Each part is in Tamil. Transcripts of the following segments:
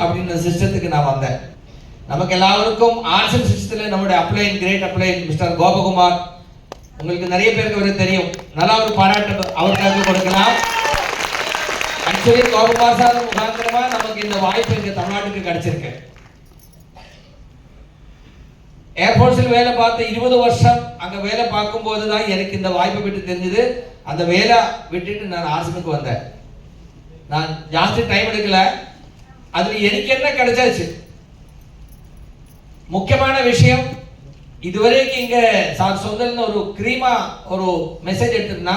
அப்படின்ற சிஸ்டத்துக்கு நான் வந்தேன். நமக்கு எல்லாருக்கும் ஆர்ட்ஸ் சிஸ்டத்தில் நம்முடைய அப்ளைன் கிரேட் அப்ளைன் மிஸ்டர் கோபகுமார், உங்களுக்கு நிறைய பேருக்கு அவருக்கு தெரியும், நல்லா ஒரு பாராட்டு அவருக்காக கொடுக்கலாம். ஆக்சுவலி கோபகுமார் சார் முகாந்திரமா நமக்கு இந்த வாய்ப்பு இங்க தமிழ்நாட்டுக்கு கிடைச்சிருக்கு. ஏர்போர்ட்ஸில் வேலை பார்த்து 20 வருஷம் அங்கே வேலை பார்க்கும்போது தான் எனக்கு இந்த வாய்ப்பை விட்டு தெரிஞ்சது. அந்த வேலை விட்டுட்டு நான் ஆர்ட்ஸுக்கு வந்தேன். நான் ஜாஸ்தி டைம் எடுக்கல. அதில் எனக்கு என்ன கிடைச்சாச்சு முக்கியமான விஷயம், இதுவரைக்கும் இங்கே சார் சொந்தல்னு ஒரு கிரீமா ஒரு மெசேஜ் எடுத்துட்டுனா,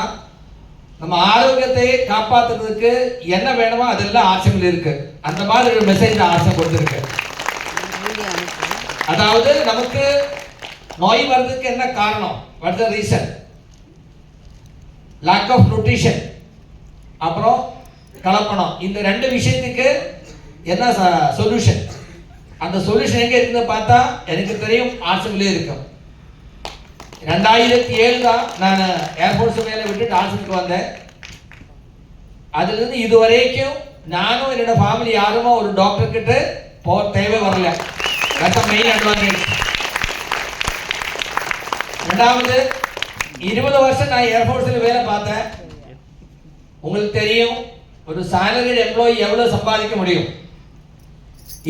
நம்ம ஆரோக்கியத்தை காப்பாற்றுறதுக்கு என்ன வேணுமோ அதெல்லாம் ஆர்ட்ஸில் இருக்கு. அந்த மாதிரி ஒரு மெசேஜ் ஆர்ட்ஸ் கொடுத்துருக்கு. அதாவது நமக்கு நோய் வர்றதுக்கு என்ன காரணம், what the reason, lack of nutrition, அப்புறம் கலப்பணம். இந்த ரெண்டு விஷயத்துக்கு என்ன சொல்யூஷன், அந்த சொல்யூஷன் எங்க இருக்குன்னு பார்த்தா எனக்கு தெரியும் ஆர்ட்ஸ்லேயே இருக்கும். 2007 தான் நான் ஏர்போர்ட்ஸ் வேலை விட்டுட்டு ஆர்ட்ஸுக்கு வந்தேன். அதுலேருந்து இது வரைக்கும் நானும் என்னோட ஃபேமிலி யாருமோ ஒரு டாக்டர் கிட்ட போக தேவை வரல. Main advantage. ரெண்டாவது 20 வருஷம் நான் ஏர்போர்ட்ஸில் வேலை பார்த்தேன். உங்களுக்கு தெரியும் ஒரு சாலரிட் எம்ப்ளாயி எவ்வளவு சம்பாதிக்க முடியும்.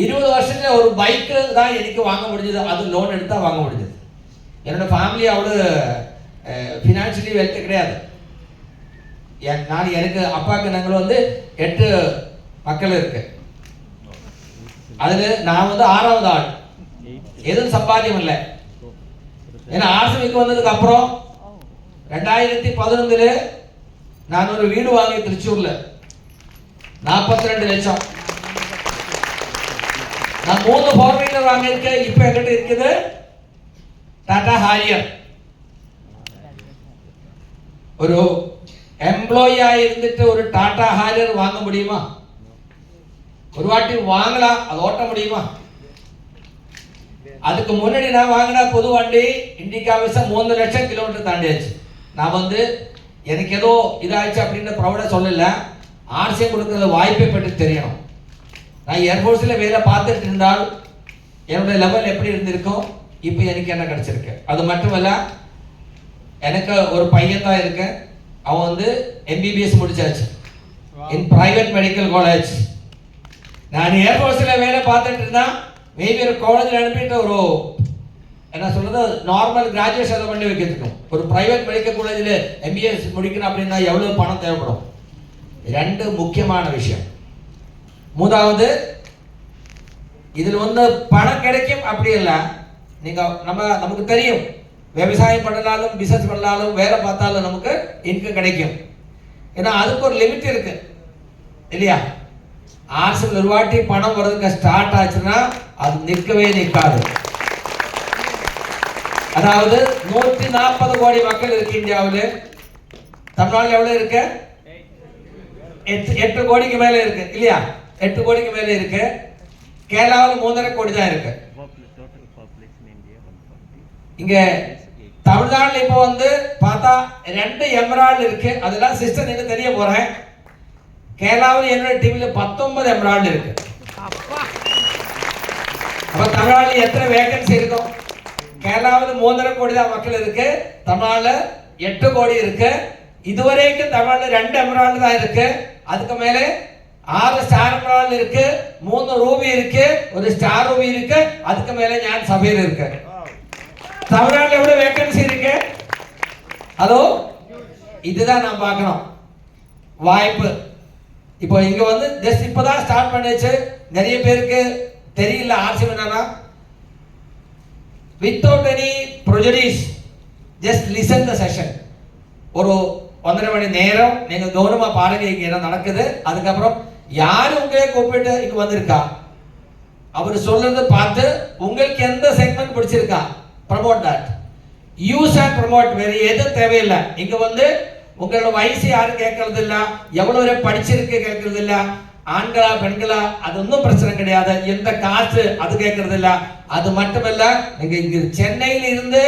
20 வருஷத்துல ஒரு பைக்கு தான் எனக்கு வாங்க முடிஞ்சது, அது லோன் எடுத்தா வாங்க முடிஞ்சது. என்னோட ஃபேமிலி அவ்வளோ ஃபினான்ஷியலி வெல்த் கிடையாது. எனக்கு அப்பாவுக்கு நாங்கள் 8 மக்கள் இருக்கு. அதில் நான் 6வது ஆள். எதுவும் சம்பாத்தியம் இல்லை. ஏன்னா ஆர்ட்ஸுக்கு வந்ததுக்கு அப்புறம் 2011 நான் ஒரு வீடு வாங்கி திருச்சூர்ல 42 லட்சம். நான் 3 4 வீலர் வாங்கியிருக்கேன். இப்போ என்கிட்ட இருக்குது டாடா ஹாரியர். ஒரு எம்ப்ளாயியா இருந்துட்டு ஒரு டாடா ஹாரியர் வாங்க முடியுமா? ஒரு வாட்டி வாங்கலாம், அது ஓட்ட முடியுமா? அதுக்கு முன்னாடி நான் வாங்கின புது வண்டி இண்டிகா விசம் 3 லட்சம் கிலோமீட்டர் தாண்டியாச்சு. நான் எனக்கு ஏதோ இதாச்சு அப்படின்னு ப்ரௌடா சொல்லல. ஆர்ட்ஸே கொடுக்கறது வாய்ப்பை பற்றி தெரியணும். நான் ஏர்போர்ட்ஸில் வேலை பார்த்துட்டு இருந்தால் என்னோட லெவல் எப்படி இருந்திருக்கும், இப்போ எனக்கு என்ன கிடைச்சிருக்கு. அது மட்டுமல்ல, எனக்கு ஒரு பையன் தான் இருக்கு. அவன் எம்பிபிஎஸ் முடிச்சாச்சு இன் பிரைவேட் மெடிக்கல் காலேஜ். நான் ஏர்போர்ட்ஸில் வேலை பார்த்துட்டு இருந்தான். மேபி ஒரு காலேஜில் அனுப்பிட்டு ஒரு என்ன சொல்றது நார்மல் கிராஜுவேஷன் அதை பண்ணி வைக்கிறதுக்கும் ஒரு பிரைவேட் மெடிக்கல் காலேஜில் எம்பிபிஎஸ் முடிக்கணும் அப்படின்னா எவ்வளவு பணம் தேவைப்படும். 2 முக்கியமான விஷயம். மூணாவது, இதில் பணம் கிடைக்கும் அப்படி இல்லை. நமக்கு தெரியும் விவசாயம் பண்ணாலும் பிசினஸ் பண்ணாலும் வேலை பார்த்தாலும் நமக்கு இன்கம் கிடைக்கும். ஏன்னா அதுக்கு ஒரு லிமிட் இருக்கு இல்லையா? ஆர்ட்ஸில் ஒரு வாட்டி பணம் வர்றதுக்கு ஸ்டார்ட் ஆச்சுன்னா அது நிற்கவே நிற்காது. அதாவது 140 கோடி மக்கள் இருக்கு இந்தியாவில். தமிழ்நாட்டில் எவ்வளவு இருக்கு? 8 கோடிக்கு மேல இருக்கு இல்லையா? 8 கோடிக்கு மேல இருக்கு. கேரளாவில் 3.5 கோடி தான் இருக்கு. இங்க தமிழ்நாட்டில் இப்போ பார்த்தா 2 எமரால்டு இருக்கு. அதெல்லாம் சிஸ்டம் நீங்க தெரிய போறேன். கேரளாவில் என்னோட டிவியில் 19 எமரால்டு இருக்கு. அப்ப தமிழ்நாட்டில் எத்தனை வேகன்சி இருக்கும்? கேரளாவில் 3.5 கோடி தான் மக்கள் இருக்கு. தமிழ்நாட்டில் 8 கோடி இருக்கு. இதுவரைக்கும் தமிழ்நாட்டில் 2 எமரால்டு தான் இருக்கு. அதுக்கு மேலே 6 ஸ்டார் எமரால்டு இருக்கு, 3 ரூபி இருக்கு, ஒரு ஸ்டார் ரூபி இருக்கு, அதுக்கு மேலே ஞான் சபையில் இருக்கு. தமிழ்நாட்டில் எவ்வளவு வேகன்சி இருக்கு? அதோ இதுதான் நான் பார்க்கணும் வாய்ப்பு. இப்போ இங்க ஜஸ்ட் இப்பதான் ஸ்டார்ட் பண்ணிச்சு. நிறைய பேருக்கு தெரியல ஆர்ட்ஸ் என்னன்னா. Without any prejudice just listen the session. ஒரு 1.5 மணி நேரம் நீங்க கவனமா பாருங்க இங்க என்ன நடக்குது. அதுக்கப்புறம் யாரு உங்களே கூப்பிட்டு இங்க வந்திருக்கா, அவர் சொல்றது பார்த்து உங்களுக்கு எந்த செக்மெண்ட் பிடிச்சிருக்கா, promote that, use and promote. வேற எதுவும் தேவையில்லை. இங்க உங்களோட வயசு யாரும் கேட்கறது இல்ல, எவ்வளவு படிச்சிருக்கு கேட்கறது இல்ல, ஆண்களா பெண்களா அது ஒன்றும் பிரச்சனை கிடையாது. எந்த காசு அது கேட்கறது இல்ல. அது மட்டுமல்ல, நீங்க இங்க சென்னையில் இருந்து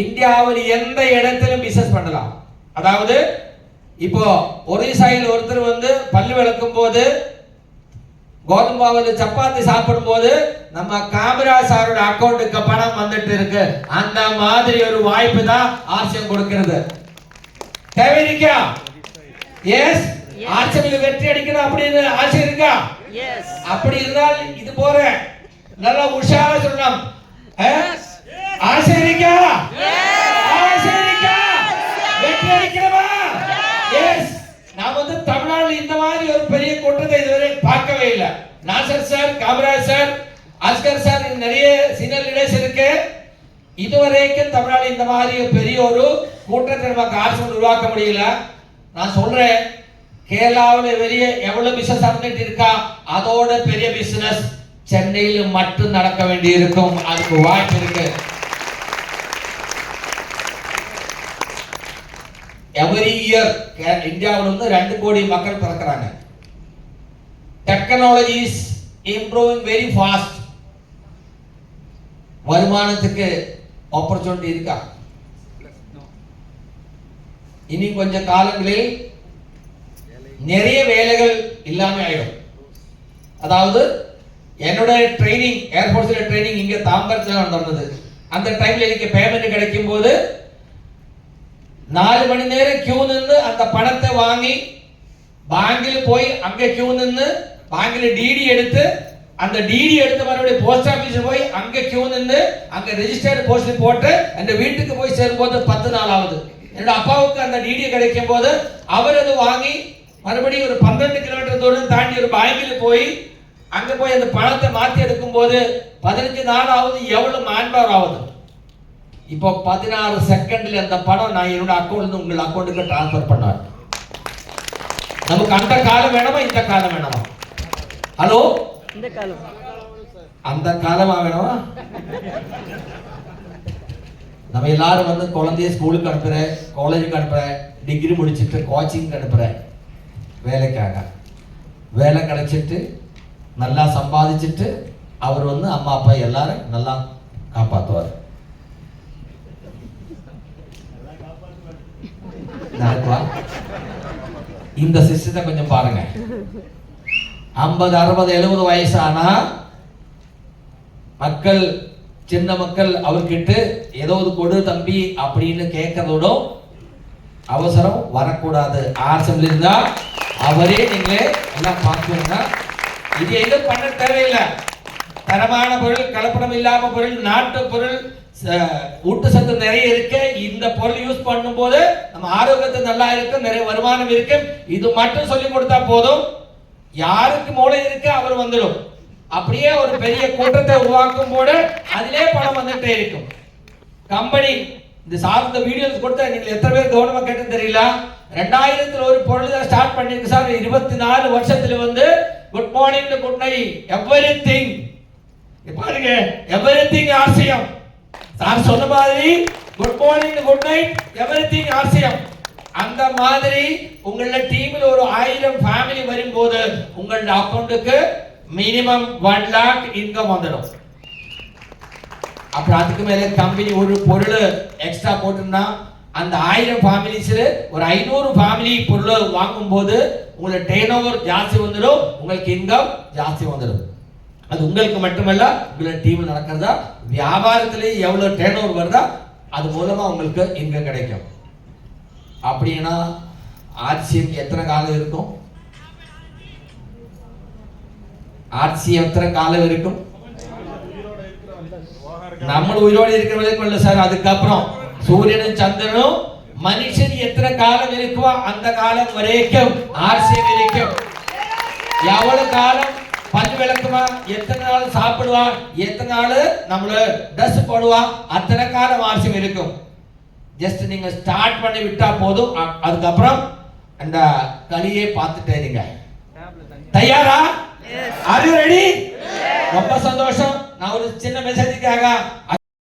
இந்தியாவில் எந்த இடத்திலும் பிசினஸ் பண்ணலாம். அதாவது இப்போ ஒரிசாயில் ஒருத்தர் பல்லு விளக்கும் போது கோதுமை மாவுல சப்பாத்தி சாப்பிடும் போது நம்ம காமராஜ் சாரோட அக்கௌண்ட்டுக்கு பணம் வந்துட்டு இருக்கு. அந்த மாதிரி ஒரு வாய்ப்பு தான் ஆர்சிஎம் கொடுக்கிறது. தேவை இருக்கா? எஸ். ஆர்சிஎம் வெற்றி அடிக்கணும் அப்படின்னு ஆசை இருக்கா? அப்படி இருந்தால் இது போற நல்லா உஷாரா சொல்லணும். ஆசை இருக்கா? ஆசை இருக்கா? வெற்றி அடிக்கணுமா? எஸ். நான் வந்து தமிழ்நாட்டில் இந்த மாதிரி ஒரு பெரிய கூட்டத்தை இதுவரை பார்க்கவே இல்லை. Nassar sir, Kamaraj sir, Askar sir, நிறைய சீனியர் லீடர்ஸ் இருக்கு. இதுவரைக்கும் தமிழ்நாடு இந்த மாதிரி பெரிய ஒரு கூட்டத்தை நமக்கு ஆர்சிஎம் உருவாக்க முடியல. நான் சொல்றேன், கேரளாவில் வெளியே எவ்வளவு பிசினஸ் நடந்துட்டு இருக்கா, அதோட பெரிய பிசினஸ் சென்னையில் மட்டும் நடக்க வேண்டி இருக்கும். அதுக்கு வாய்ப்பு இருக்கு. எவரி இயர் இந்தியாவில் வந்து 2 கோடி மக்கள் பிறக்கிறாங்க. Technology is improving very fast. வருமானத்துக்கு ஆப்பர்ச்சுனிட்டி இருக்கா? இனி கொஞ்ச காலங்களில் நிறைய வேலைகள் இல்லாம ஆயிடும். அதாவது என்னோட ட்ரைனிங், ஏர்ஃபோர்ஸ்ல ட்ரைனிங் இங்க தாம்பரத்துல நடந்தது. அந்த டைம்ல எனக்கு பேமெண்ட் கிடைக்கும் போது 4 மணி நேரம் கியூ நின்று அந்த பணத்தை வாங்கி பேங்கில் போய் அங்க கியூ நின்று பேங்கில் டிடி எடுத்து அந்த டிடி எடுத்து மறுபடியும் போஸ்ட் ஆபீஸ் போய் அங்க கியூ நின்று அங்க ரெஜிஸ்டர்ட் போஸ்ட் போட்டு அந்த வீட்டுக்கு போய் சேரும்போது 10 நாள் ஆகுது. என்னோட அப்பாவுக்கு அந்த டிடி கிடைக்கும் போது அவர் அது வாங்கி மறுபடியும் ஒரு 12 கிலோமீட்டர் தூரம் தாண்டி ஒரு பேங்கில் போய் அங்க போய் அந்த பணத்தை மாத்தி எடுக்கும் போது 15 நாள் ஆகுது. எவ்வளவு மேன் பவர் ஆகுது? இப்போ 16 செகண்ட்ல அந்த பணம் நான் என்னோட அக்கௌண்ட்ல இருந்து உங்க அக்கௌண்ட்டுக்கு டிரான்ஸ்ஃபர் பண்ணார். நமக்கு அந்த காலம் வேணுமா இந்த காலம் வேணுமா? ஹலோ, இந்த காலம். அந்த காலமா வேணுமா? நம்ம எல்லாரும் வந்து குழந்தைய ஸ்கூலுக்கு அனுப்புறேன், காலேஜுக்கு அனுப்புறேன், டிகிரி முடிச்சுட்டு கோச்சிங் அனுப்புறேன் வேலைக்காக. வேலை கிடைச்சிட்டு நல்லா சம்பாதிச்சுட்டு அவர் வந்து அம்மா அப்பா எல்லாரும் நல்லா காப்பாற்றுவார். இந்த சிஸ்டத்தை கொஞ்சம் பாருங்க. 50, 60, 70 வயசானா மக்கள், சின்ன மக்கள் அவர்கிட்ட ஏதாவது கொடு தம்பி அப்படின்னு கேட்கறதோட அவசரம் வரக்கூடாது. ஆர்சிஎம்ல இருந்தா அவரே நீங்களே எல்லாம் பார்த்துங்க. இது எதுவும் பண்ண தேவையில்லை. தரமான பொருள், கலப்படம் இல்லாம பொருள், நாட்டு பொருள், ஊட்டச்சத்து நிறைய இருக்கு. இந்த பொருள் யூஸ் பண்ணும் போது நம்ம ஆரோக்கியத்தை நல்லா இருக்கு, நிறைய வருமானம் இருக்கு. இது மட்டும் சொல்லி கொடுத்தா போதும். யாருக்கு மூளை இருக்கு அவர் வந்துடும். அப்படியே ஒரு பெரிய கூட்டத்தை உருவாக்கும் போது அதிலே பணம் வந்துட்டே இருக்கும். கம்பெனி இந்த சார்ந்த வீடியோஸ் கொடுத்தா நீங்க எத்தனை பேர் கவனமா கேட்டு தெரியல. 2000 ஒரு பொருள் தான் ஸ்டார்ட் பண்ணிருக்கு சார். 24 வருஷத்துல வந்து good morning, good night, everything பாருங்க, எவ்ரிதிங் ஆர்சிஎம். சார் சொன்ன மாதிரி good morning, good night, everything RCM. அந்த மாதிரி உங்களோட டீம்ல ஒரு 1000 ஃபேமிலி வரும்போது உங்களோட அக்கவுண்ட்டுக்கு மினிமம் 1 lakh இன்கம் வந்துடும். அப்புறம் அதுக்கு மேல கம்பெனி ஒரு பொருள் எக்ஸ்ட்ரா போட்டுனா அந்த 1000 ஃபேமிலிஸ்ல ஒரு 500 ஃபேமிலி பொருள் வாங்கும் போது உங்களோட டர்ன் ஓவர் ஜாஸ்தி வந்துடும், உங்களுக்கு இன்கம் ஜாஸ்தி வந்துடும். அது உங்களுக்கு மட்டுமல்ல, உங்களோட டீம்ல நடக்கிறதா வியாபாரத்திலே எவ்வளவு டர்ன் ஓவர் வருதா அது மூலமா உங்களுக்கு இன்கம் கிடைக்கும். அப்படின்னா ஆர்சிஎம் எத்தனை காலம் இருக்கும்? ஆர்சிஎம் எத்தனை காலம் இருக்கும்? நம்ம உயிரோடு இருக்கிற வரைக்கும் இல்ல சார். அதுக்கப்புறம் சூரியனும் சந்திரனும் மனுஷன் எத்தனை காலம் இருக்குவோ அந்த காலம் வரைக்கும் ஆர்சிஎம் இருக்கும். எவ்வளவு காலம் பல் விளக்குவா, எத்தனை நாள் சாப்பிடுவா, எத்தனை நாள் நம்மள ட்ரெஸ் போடுவா, அத்தனை காலம் ஆர்சிஎம் இருக்கும். ஜஸ்ட் நீங்க ஸ்டார்ட் பண்ணி விட்டா போதும். அதுக்கப்புறம் அந்த கலியை பார்த்துட்டே இருங்க. தயாரா? Are you ready? ரொம்ப சந்தோஷம். நான் ஒரு சின்ன மெசேஜுக்காக